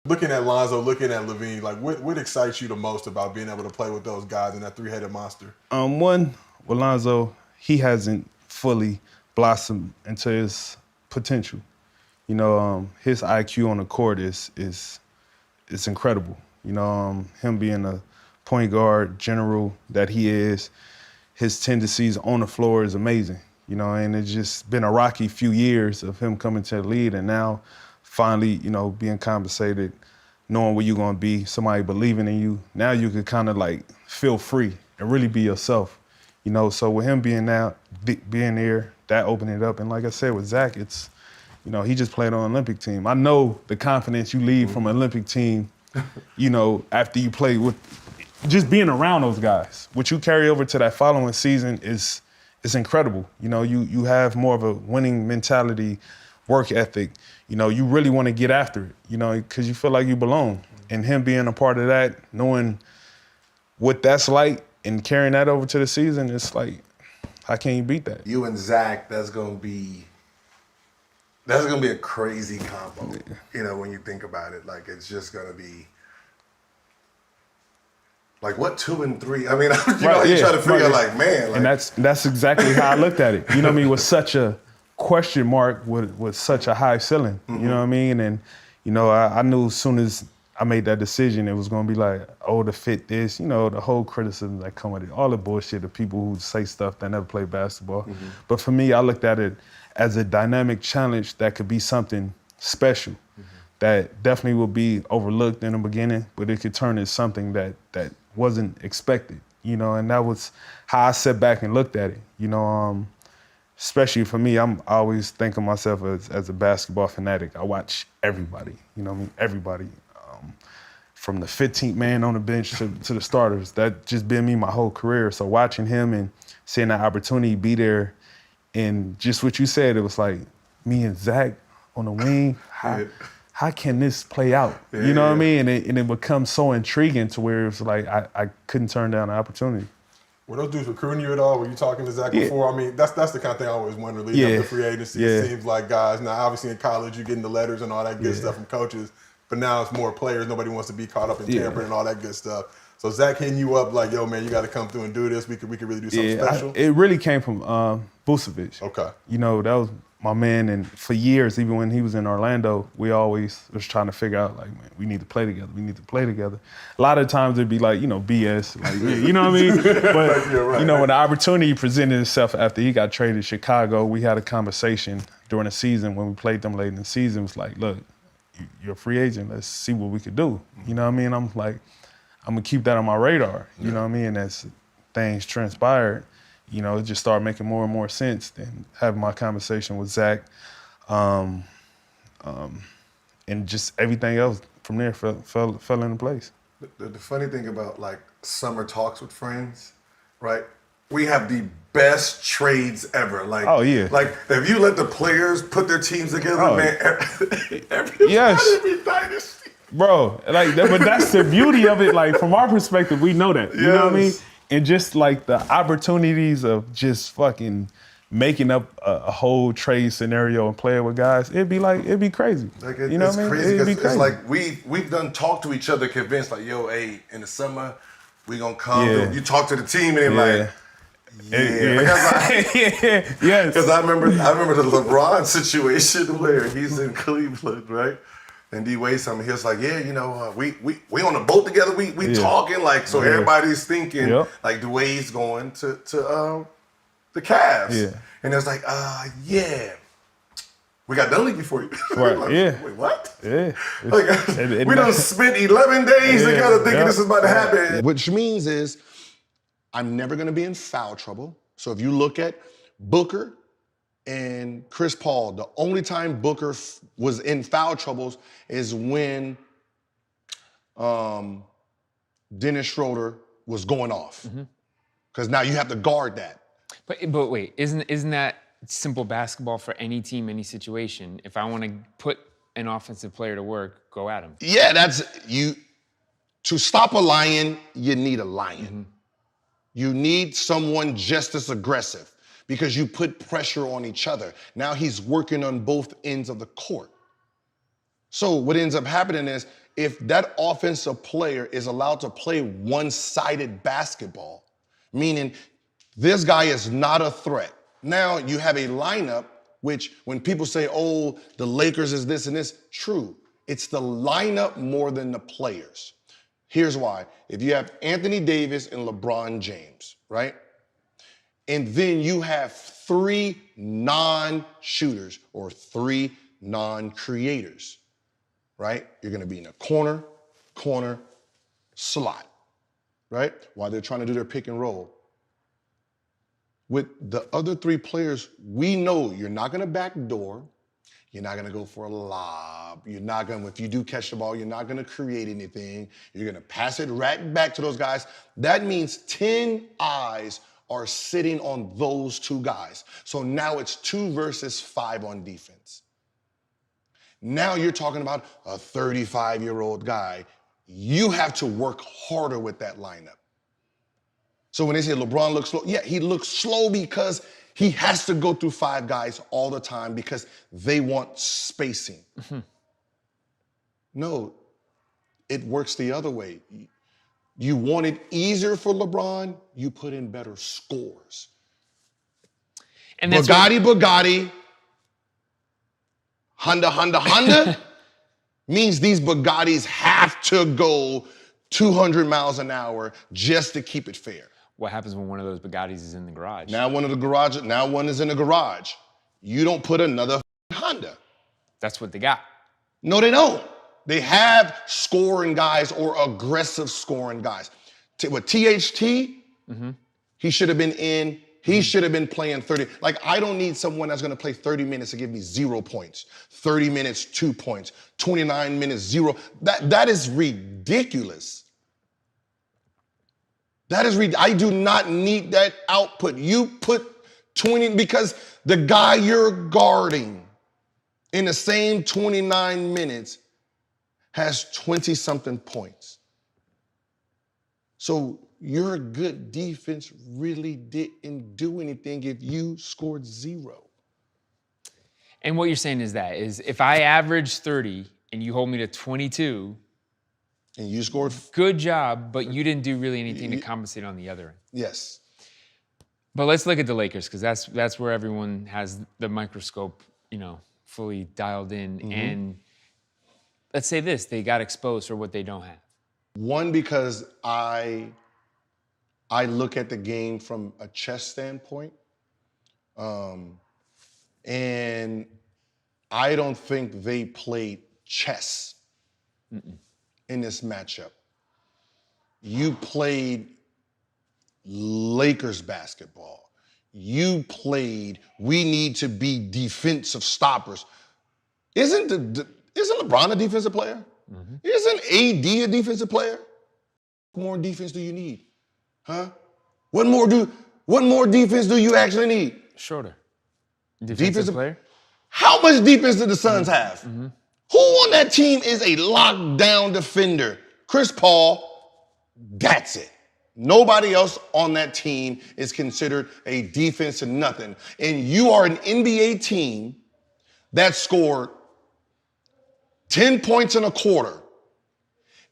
Looking at Lonzo, looking at Levine, like what excites you the most about being able to play with those guys in that three-headed monster? One, with Lonzo, he hasn't fully blossomed into his potential. You know, his IQ on the court is incredible. You know, him being a point guard general that he is, his tendencies on the floor is amazing. You know, and it's just been a rocky few years of him coming to the lead, and now finally, you know, being compensated, knowing where you're gonna be, somebody believing in you. Now you could kind of like feel free and really be yourself. You know, so with him being there, that opened it up. And like I said, with Zach, it's, you know, he just played on an Olympic team. I know the confidence you leave from an Olympic team, you know, after you play with, just being around those guys. What you carry over to that following season is incredible. You know, you have more of a winning mentality, work ethic. You know, you really want to get after it, you know, because you feel like you belong. And him being a part of that, knowing what that's like and carrying that over to the season, it's like, how can you beat that? You and Zach, that's gonna be a crazy combo. Yeah. You know, when you think about it, like it's just gonna be like what 2 and 3. I mean, you try to figure out like, man, like, and that's exactly how I looked at it. You know what I mean? With such a question mark, with such a high ceiling. Mm-hmm. You know what I mean? And you know, I knew as soon as I made that decision, it was gonna be like, oh, to fit this, you know, the whole criticism that come with it, all the bullshit of people who say stuff that never played basketball. Mm-hmm. But for me, I looked at it as a dynamic challenge that could be something special, that definitely will be overlooked in the beginning, but it could turn into something that wasn't expected, you know, and that was how I sat back and looked at it, you know, especially for me, I always think of myself as a basketball fanatic. I watch everybody, you know what I mean, everybody. From the 15th man on the bench to the starters. That just been me my whole career. So watching him and seeing that opportunity be there, and just what you said, it was like me and Zach on the wing. How can this play out? Yeah, you know what I mean? And it becomes so intriguing to where it's like I couldn't turn down the opportunity. Were those dudes recruiting you at all? Were you talking to Zach before? I mean, that's the kind of thing I always wonder. Leading up to free agency, it seems like guys, now obviously in college you're getting the letters and all that good stuff from coaches, but now it's more players. Nobody wants to be caught up in tampering and all that good stuff. So Zach hitting you up like, yo, man, you got to come through and do this. We could really do something special. It really came from Vucevic. Okay. You know, that was my man, and for years, even when he was in Orlando, we always was trying to figure out, like, man, we need to play together. We need to play together. A lot of times it'd be like, you know, BS. Like, you know what I mean? But, you know, when the opportunity presented itself after he got traded to Chicago, we had a conversation during the season when we played them late in the season. It was like, look, you're a free agent. Let's see what we could do. You know what I mean? I'm like, I'm going to keep that on my radar. You know what I mean? And as things transpired, you know, it just started making more and more sense. Then having my conversation with Zach, and just everything else from there fell into place. The funny thing about like summer talks with friends, right? We have the best trades ever. Like, oh yeah. Like if you let the players put their teams together, man, every dynasty. Bro, like, but that's the beauty of it. Like from our perspective, we know that. You know what I mean? And just like the opportunities of just fucking making up a whole trade scenario and playing with guys, it'd be crazy. Like you know what I mean? Crazy because it's like we've done talk to each other, convinced like, yo, hey, in the summer we gonna come. Yeah. You talk to the team and they're like, yes. Because I remember the LeBron situation where he's in Cleveland, right? And D-Wade, he was like, yeah, you know, we on a boat together. We talking like, so everybody's thinking like D-Wade's going to the Cavs. Yeah. And it's like, we got done league before you. Right. Like, yeah. Wait, what? Yeah. Like we done spent 11 days together thinking this is about to happen. Which means is I'm never gonna be in foul trouble. So if you look at Booker and Chris Paul, the only time Booker was in foul troubles is when Dennis Schroeder was going off. Because now you have to guard that. But wait, isn't that simple basketball for any team, any situation? If I want to put an offensive player to work, go at him. Yeah, that's you. To stop a lion, you need a lion. You need someone just as aggressive, because you put pressure on each other. Now he's working on both ends of the court. So what ends up happening is if that offensive player is allowed to play one-sided basketball, meaning this guy is not a threat. Now you have a lineup which when people say, oh, the Lakers is this and this, true. It's the lineup more than the players. Here's why. If you have Anthony Davis and LeBron James, right? And then you have 3 non-shooters or 3 non-creators, right? You're gonna be in a corner, slot, right? While they're trying to do their pick and roll. With the other 3 players, we know you're not gonna backdoor, you're not gonna go for a lob, you're not gonna, if you do catch the ball, you're not gonna create anything, you're gonna pass it right back to those guys. That means 10 eyes are sitting on those 2 guys. So now it's 2 versus 5 on defense. Now you're talking about a 35-year-old guy. You have to work harder with that lineup. So when they say LeBron looks slow, yeah, he looks slow because he has to go through 5 guys all the time because they want spacing. Mm-hmm. No, it works the other way. You want it easier for LeBron, you put in better scores. And that's Bugatti, Honda means these Bugattis have to go 200 miles an hour just to keep it fair. What happens when one of those Bugattis is in the garage? Now one is in the garage. You don't put another Honda. That's what they got. No, they don't. They have scoring guys or aggressive scoring guys. With THT, he should have been in. He should have been playing 30. Like, I don't need someone that's going to play 30 minutes to give me 0 points. 30 minutes, 2 points. 29 minutes, 0. That is ridiculous. I do not need that output. You put 20, because the guy you're guarding in the same 29 minutes has 20-something points. So your good defense really didn't do anything if you scored 0. And what you're saying is if I average 30 and you hold me to 22, and you scored, good job, but you didn't do really anything to compensate on the other end. Yes. But let's look at the Lakers, because that's where everyone has the microscope, fully dialed in. Mm-hmm. And let's say this, they got exposed for what they don't have. One, because I look at the game from a chess standpoint. And I don't think they played chess in this matchup. You played Lakers basketball. You played, we need to be defensive stoppers. Isn't LeBron a defensive player? Mm-hmm. Isn't AD a defensive player? What more defense do you need? Huh? What more defense do you actually need? Shorter. Defensive player? How much defense did the Suns have? Mm-hmm. Who on that team is a lockdown defender? Chris Paul, that's it. Nobody else on that team is considered a defense to nothing. And you are an NBA team that scored 10 points in a quarter.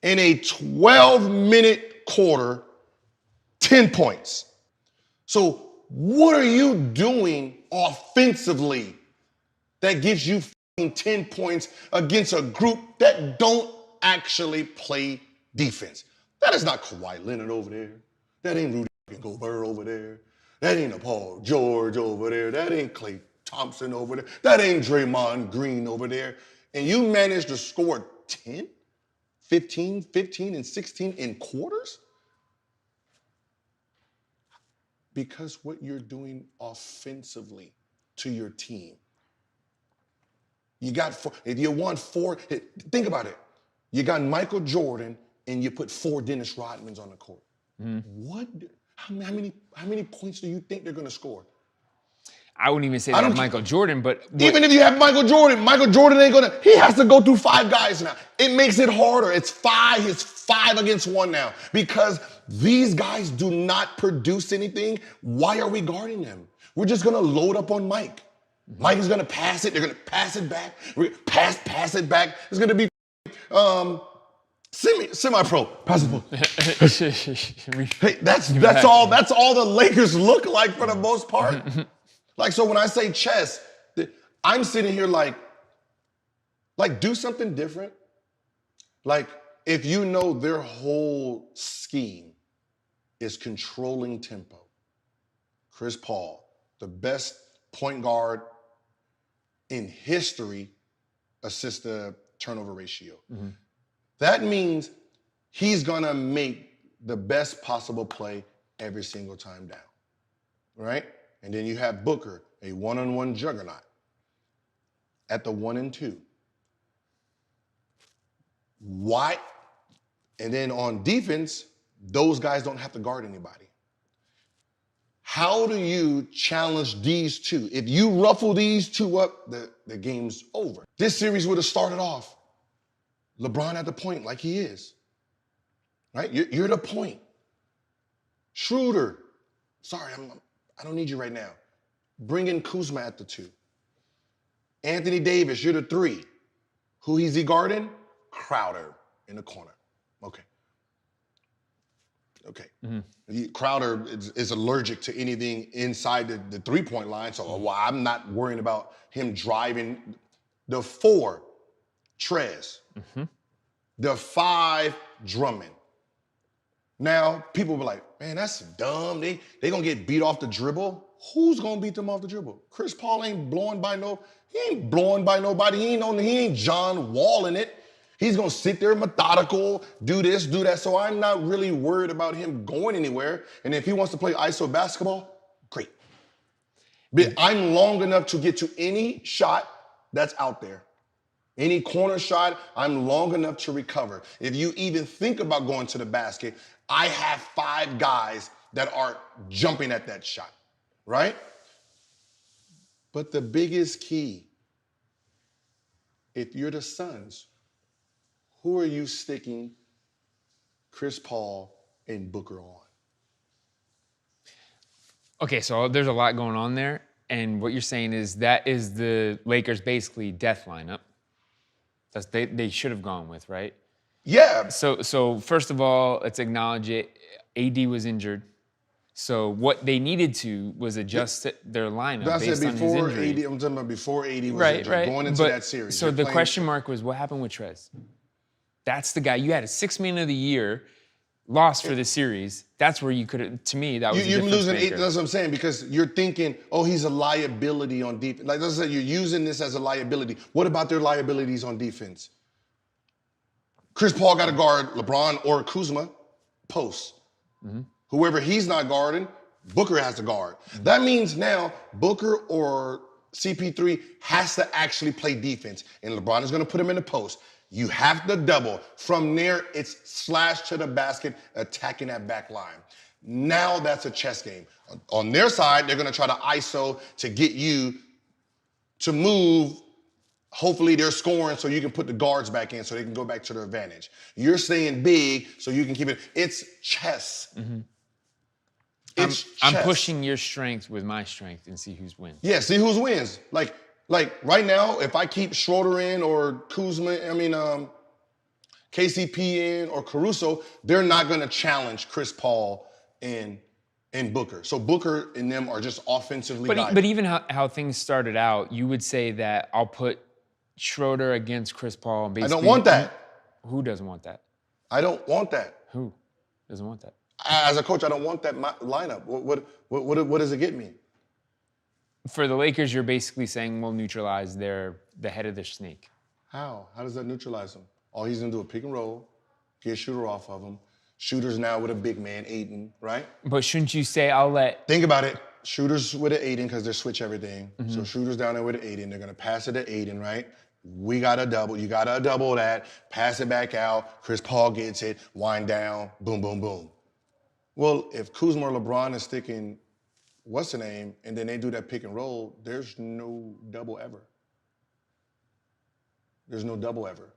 In a 12-minute quarter, 10 points. So what are you doing offensively that gives you 10 points against a group that don't actually play defense? That is not Kawhi Leonard over there. That ain't Rudy Gobert over there. That ain't a Paul George over there. That ain't Klay Thompson over there. That ain't Draymond Green over there. And you managed to score 10, 15, and 16 in quarters? Because what you're doing offensively to your team. You got 4, if you want 4, think about it. You got Michael Jordan and you put 4 Dennis Rodmans on the court. What? How many points do you think they're going to score? I wouldn't even say that Michael Jordan, but even if you have Michael Jordan ain't gonna. He has to go through 5 guys now. It makes it harder. It's 5 against 1 now because these guys do not produce anything. Why are we guarding them? We're just gonna load up on Mike. Mike is gonna pass it. They're gonna pass it back. Pass it back. It's gonna be Semi-pro, pass the ball. Hey, that's all the Lakers look like for the most part. Like, so when I say chess, I'm sitting here like do something different. Like, if you know their whole scheme is controlling tempo. Chris Paul, the best point guard in history, assist to turnover ratio. Mm-hmm. That means he's gonna make the best possible play every single time down, right? And then you have Booker, a one-on-one juggernaut at the 1 and 2. Why? And then on defense, those guys don't have to guard anybody. How do you challenge these two? If you ruffle these two up, the game's over. This series would have started off LeBron at the point like he is, right? You're the point. Schroeder, sorry, I don't need you right now. Bring in Kuzma at the 2. Anthony Davis, you're the 3. Who is he guarding? Crowder in the corner. Okay. Mm-hmm. Crowder is allergic to anything inside the 3-point line, so I'm not worrying about him driving. The 4, Trez. Mm-hmm. The 5, Drummond. Now, people were like, man, that's dumb. They gonna get beat off the dribble. Who's gonna beat them off the dribble? Chris Paul ain't blowing by nobody. He ain't John Wall in it. He's gonna sit there methodical, do this, do that. So I'm not really worried about him going anywhere. And if he wants to play ISO basketball, great. But I'm long enough to get to any shot that's out there. Any corner shot, I'm long enough to recover. If you even think about going to the basket, I have 5 guys that are jumping at that shot, right? But the biggest key, if you're the Suns, who are you sticking Chris Paul and Booker on? Okay, so there's a lot going on there. And what you're saying is that is the Lakers' basically death lineup. That's they should have gone with, right? Yeah. So first of all, let's acknowledge it. AD was injured. So what they needed to was adjust their lineup based on his injury. AD, I'm talking about before AD was injured, going into that series. So the question mark was, what happened with Trez? That's the guy. You had a 6th man of the year, lost for the series. That's where you could have, to me, that was you're a difference losing. maker. That's what I'm saying, because you're thinking, oh, he's a liability on defense. Like I said, you're using this as a liability. What about their liabilities on defense? Chris Paul got to guard LeBron or Kuzma post. Mm-hmm. Whoever he's not guarding, Booker has to guard. Mm-hmm. That means now Booker or CP3 has to actually play defense, and LeBron is going to put him in the post. You have to double. From there, it's slash to the basket, attacking that back line. Now that's a chess game. On their side, they're going to try to ISO to get you to move. Hopefully they're scoring so you can put the guards back in so they can go back to their advantage. You're staying big so you can keep it. It's chess. Mm-hmm. I'm pushing your strength with my strength and see who's wins. Yeah, see who's wins. Like right now, if I keep Schroeder in or Kuzma, KCP in or Caruso, they're not going to challenge Chris Paul and Booker. So Booker and them are just offensively But even how things started out, you would say that I'll put Schroeder against Chris Paul. And I don't want that. Who doesn't want that? I don't want that. Who doesn't want that? As a coach, I don't want that lineup. What does it get me? For the Lakers, you're basically saying we'll neutralize the head of their snake. How? How does that neutralize him? All he's gonna do is pick and roll, get Shooter off of him. Shooter's now with a big man, Aiden, right? But shouldn't you say I'll let... Think about it. Shooter's with an Aiden because they switch everything. Mm-hmm. So Shooter's down there with an Aiden. They're gonna pass it to Aiden, right? We got a double. You got to double that. Pass it back out. Chris Paul gets it. Wind down. Boom, boom, boom. Well, if Kuzma or LeBron is sticking what's the name, and then they do that pick and roll, there's no double ever. There's no double ever.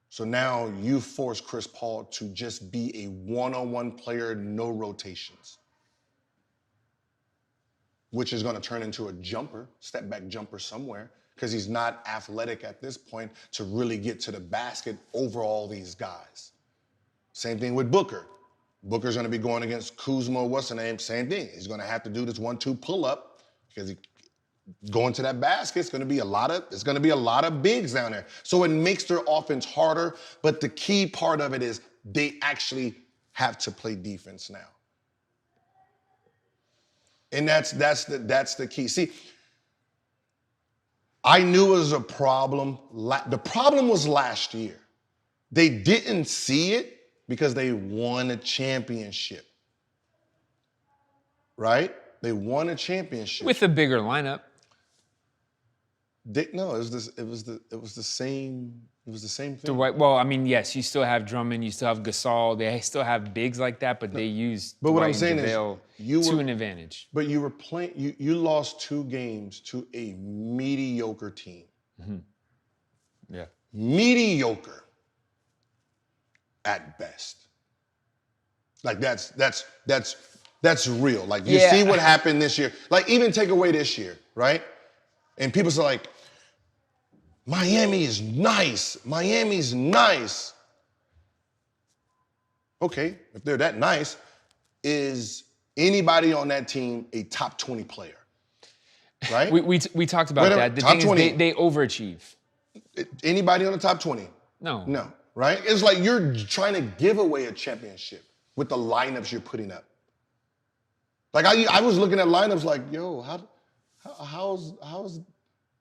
So now you force Chris Paul to just be a one-on-one player, no rotations, which is going to turn into a jumper, step back jumper somewhere, because he's not athletic at this point to really get to the basket over all these guys. Same thing with Booker. Booker's going to be going against Kuzma, what's the name? Same thing. He's going to have to do this 1-2 pull-up because going to that basket, it's going to be a lot of bigs down there. So it makes their offense harder, but the key part of it is they actually have to play defense now. And that's the key. See, I knew it was a problem. The problem was last year. They didn't see it because they won a championship. Right? They won a championship. With a bigger lineup. No, it was the same thing. Well, I mean, yes, you still have Drummond, you still have Gasol, they still have bigs like that, but they used But what Dwight I'm saying and is, JaVale to an advantage. But you were playing. You lost 2 games to a mediocre team. Mm-hmm. Yeah. Mediocre at best. Like that's real. Like you see what happened this year. Like even take away this year, right? And people say like, Miami is nice. Miami's nice. Okay, if they're that nice, is anybody on that team a top 20 player? Right? We talked about that. The thing is they overachieve. Anybody on the top 20? No. Right? It's like you're trying to give away a championship with the lineups you're putting up. Like I was looking at lineups like, yo,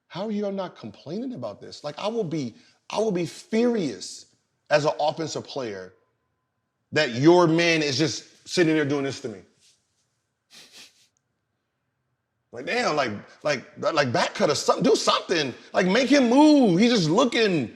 how are you not complaining about this? Like I will be furious as an offensive player that your man is just sitting there doing this to me. Like damn, like back cut or something, do something. Like make him move. He's just looking.